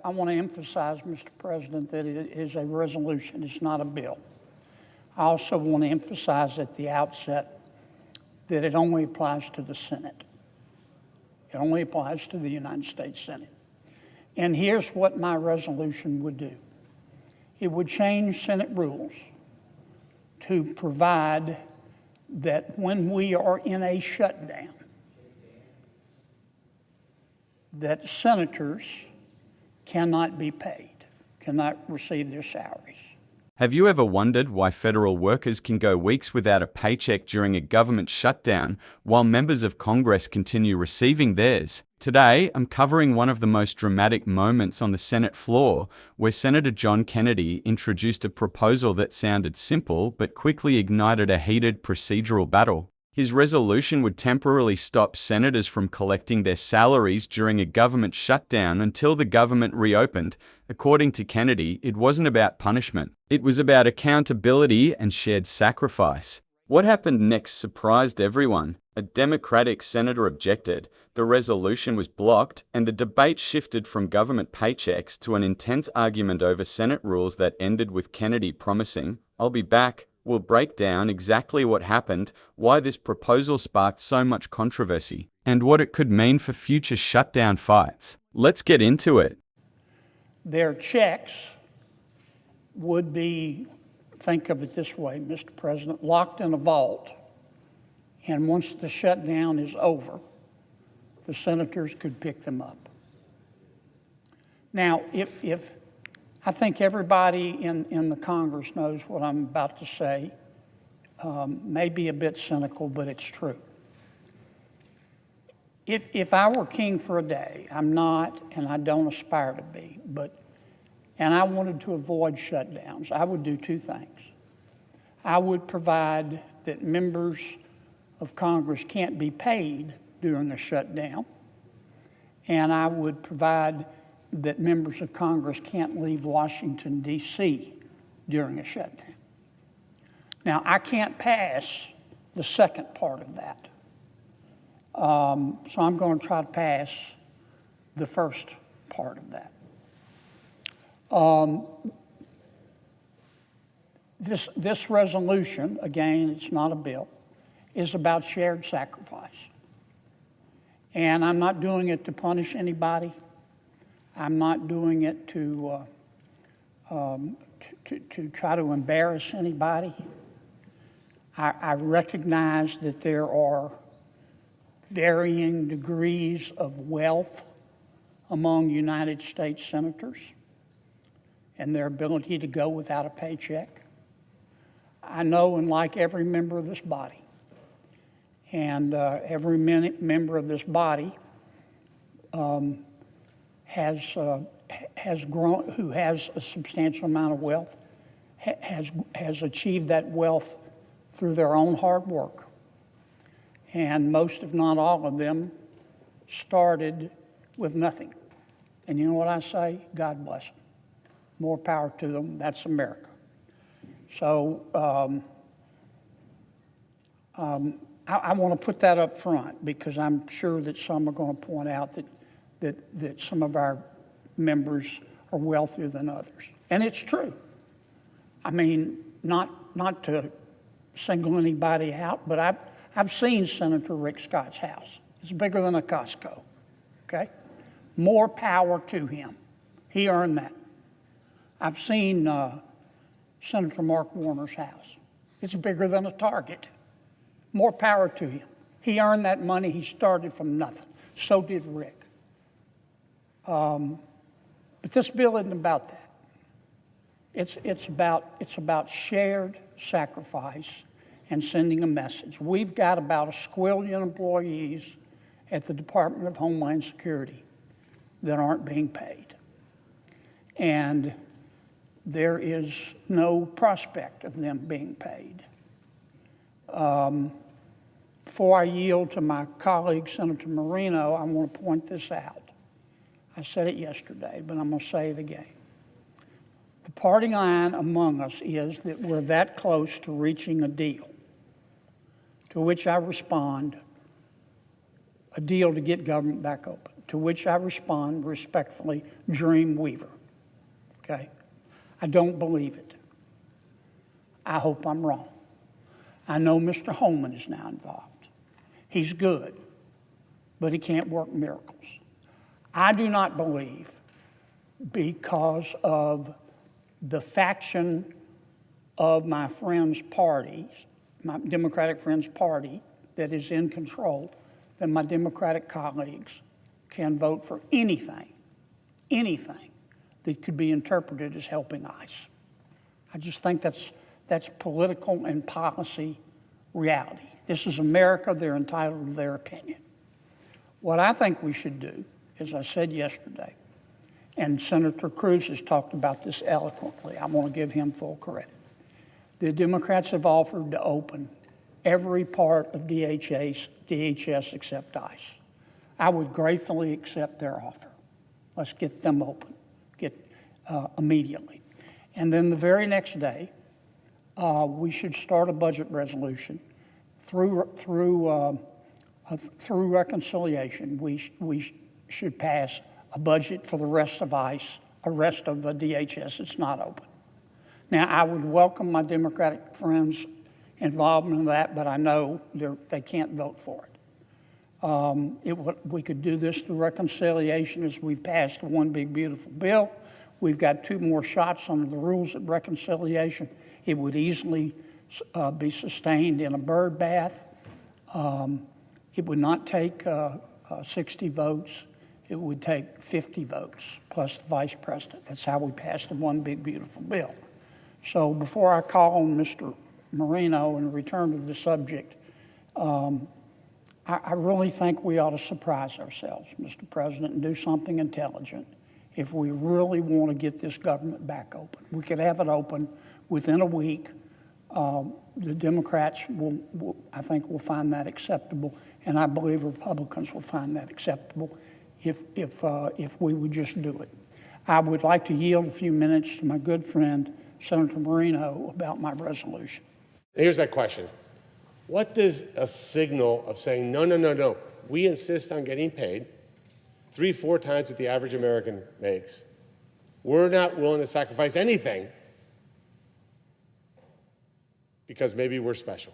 I want to emphasize, Mr. President, that it is a resolution, it's not a bill. I also want to emphasize at the outset that it only applies to the Senate. It only applies to the United States Senate. And here's what my resolution would do. It would change Senate rules to provide that when we are in a shutdown, that senators cannot be paid, cannot receive their salaries. Have you ever wondered why federal workers can go weeks without a paycheck during a government shutdown while members of Congress continue receiving theirs? Today, I'm covering one of the most dramatic moments on the Senate floor, where Senator John Kennedy introduced a proposal that sounded simple but quickly ignited a heated procedural battle. His resolution would temporarily stop senators from collecting their salaries during a government shutdown until the government reopened. According to Kennedy, it wasn't about punishment. It was about accountability and shared sacrifice. What happened next surprised everyone. A Democratic senator objected, the resolution was blocked, and the debate shifted from government paychecks to an intense argument over Senate rules that ended with Kennedy promising, "I'll be back." We'll break down exactly what happened, why this proposal sparked so much controversy, and what it could mean for future shutdown fights. Let's get into it. Their checks would be, think of it this way, Mr. President, locked in a vault. And once the shutdown is over, the senators could pick them up. Now, if I think everybody in the Congress knows what I'm about to say, may be a bit cynical, but it's true. If I were king for a day, I'm not, and I don't aspire to be, and I wanted to avoid shutdowns, I would do two things. I would provide that members of Congress can't be paid during a shutdown, and I would provide that members of Congress can't leave Washington, D.C. during a shutdown. Now, I can't pass the second part of that. So I'm going to try to pass the first part of that. This resolution, again, it's not a bill, is about shared sacrifice. And I'm not doing it to punish anybody. I'm not doing it to try to embarrass anybody. I recognize that there are varying degrees of wealth among United States senators and their ability to go without a paycheck. I know and like every member of this body, and every member of this body has grown, who has a substantial amount of wealth, has achieved that wealth through their own hard work. And most, if not all of them, started with nothing. And you know what I say? God bless them. More power to them. That's America. So I want to put that up front because I'm sure that some are going to point out that some of our members are wealthier than others. And it's true. I mean, not to single anybody out, but I've seen Senator Rick Scott's house. It's bigger than a Costco, okay? More power to him. He earned that. I've seen Senator Mark Warner's house. It's bigger than a Target. More power to him. He earned that money. He started from nothing. So did Rick. But this bill isn't about that. It's about shared sacrifice and sending a message. We've got about 1 squillion employees at the Department of Homeland Security that aren't being paid. And there is no prospect of them being paid. Before I yield to my colleague, Senator Marino, I want to point this out. I said it yesterday, but I'm going to say it again. The party line among us is that we're that close to reaching a deal, to which I respond, a deal to get government back open. to which I respond respectfully, dream weaver, okay? I don't believe it. I hope I'm wrong. I know Mr. Holman is now involved. He's good, but he can't work miracles. I do not believe, because of the faction of my friend's parties, my Democratic friend's party that is in control, that my Democratic colleagues can vote for anything that could be interpreted as helping ICE. I just think that's political and policy reality. This is America. They're entitled to their opinion. What I think we should do, as I said yesterday, and Senator Cruz has talked about this eloquently, I want to give him full credit. The Democrats have offered to open every part of DHS except ICE. I would gratefully accept their offer. Let's get them open, immediately. And then the very next day, we should start a budget resolution through reconciliation. We should pass a budget for the rest of ICE, the rest of the DHS. It's not open. Now, I would welcome my Democratic friends' involvement in that, but I know they can't vote for it. We could do this through reconciliation as we've passed one big, beautiful bill. We've got 2 more shots under the rules of reconciliation. It would easily be sustained in a bird bath. It would not take 60 votes. It would take 50 votes plus the vice president. That's how we passed the one big, beautiful bill. So before I call on Mr. Moreno and return to the subject, I really think we ought to surprise ourselves, Mr. President, and do something intelligent if we really want to get this government back open. We could have it open within a week. The Democrats I think, will find that acceptable, and I believe Republicans will find that acceptable if we would just do it. I would like to yield a few minutes to my good friend, Senator Moreno, about my resolution. Here's my question. What does a signal of saying, no, we insist on getting paid 3-4 times what the average American makes. We're not willing to sacrifice anything because maybe we're special.